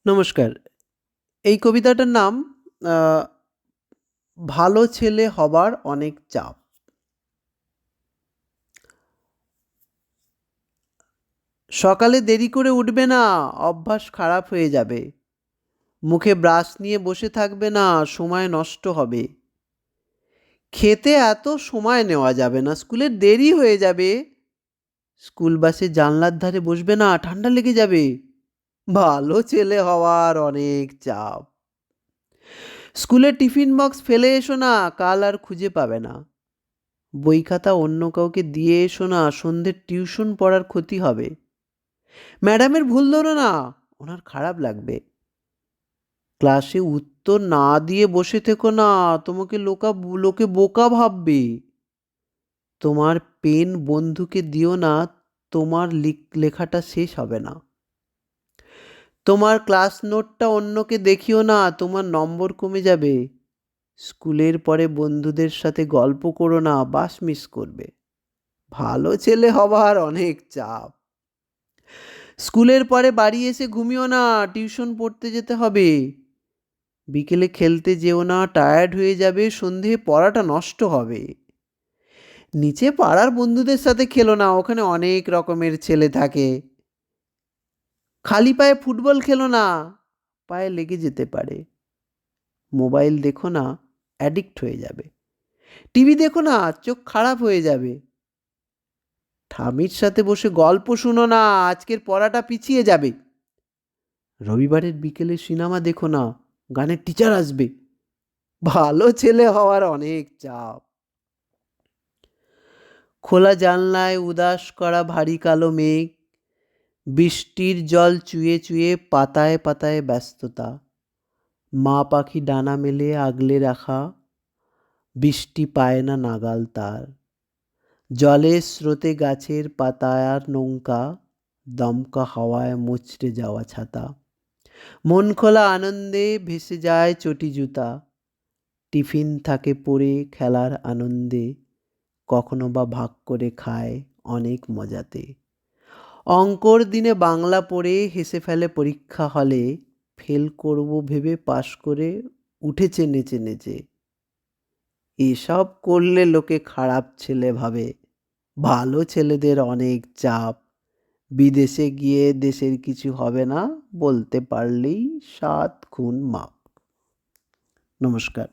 নমস্কার। এই কবিতাটার নাম আ 'ভালো ছেলে হবার অনেক চাপ।' সকালে দেরি করে উঠবে না, অভ্যাস খারাপ হয়ে যাবে। মুখে ব্রাশ নিয়ে বসে থাকবে না, সময় নষ্ট হবে। খেতে এত সময় নেওয়া যাবে না, স্কুলে দেরি হয়ে যাবে। স্কুল বাসে জানলার ধারে বসবে না, ঠান্ডা লেগে যাবে। ভালো ছেলে হওয়ার অনেক চাপ। স্কুলের টিফিন বক্স ফেলে এসো না, কাল আর খুঁজে পাবে না। বই খাতা অন্য কাউকে দিয়ে এসো না, সন্ধ্যের টিউশন পড়ার ক্ষতি হবে। ম্যাডামের ভুল ধরো না, ওনার খারাপ লাগবে। ক্লাসে উত্তর না দিয়ে বসে থেকো না, তোমাকে লোকে বোকা ভাববে। তোমার পেন বন্ধুকে দিও না, তোমার লেখাটা শেষ হবে না। তোমার ক্লাস নোটটা অন্যকে দেখিও না, তোমার নম্বর কমে যাবে। স্কুলের পরে বন্ধুদের সাথে গল্প করো না, বাস মিস করবে। ভালো ছেলে হবার অনেক চাপ। স্কুলের পরে বাড়ি এসে ঘুমিও না, টিউশন পড়তে যেতে হবে। বিকেলে খেলতে যেও না, টায়ার্ড হয়ে যাবে, সন্ধে পড়াটা নষ্ট হবে। নিচে পাড়ার বন্ধুদের সাথে খেলো না, ওখানে অনেক রকমের ছেলে থাকে। খালি পায়ে ফুটবল খেলো না, পায়ে লেগে যেতে পারে। মোবাইল দেখো না, অ্যাডিক্ট হয়ে যাবে। টিভি দেখো না, চোখ খারাপ হয়ে যাবে। ঠামির সাথে বসে গল্প শুনো না, আজকের পড়াটা পিছিয়ে যাবে। রবিবারের বিকেলে সিনেমা দেখো না, গানের টিচার আসবে। ভালো ছেলে হওয়ার অনেক চাপ। খোলা জানলায় উদাস করা ভারী কালো মেঘ, বৃষ্টির জল চুয়ে চুয়ে পাতায় পাতায় ব্যস্ততা। মা পাখি ডানা মেলে আগলে রাখা, বৃষ্টি পায় না নাগাল তার। জলের স্রোতে গাছের পাতার নৌকা, দমকা হাওয়ায় মুচড়ে যাওয়া ছাতা। মন খোলা আনন্দে ভেসে যায় চটি জুতা। টিফিন থাকে পড়ে খেলার আনন্দে, কখনো বা ভাগ করে খায় অনেক মজাতে। অঙ্কর দিনে বাংলা পড়ে হেসে ফেলে পরীক্ষা হলে, ফেল করব ভেবে পাশ করে উঠেছে নেচে নেচে। এসব করলে লোকে খারাপ ছেলে ভাবে। ভালো ছেলেদের অনেক চাপ। বিদেশে গিয়ে দেশের কিছু হবে না, বলতে পারলেই ৭ খুন মাপ। নমস্কার।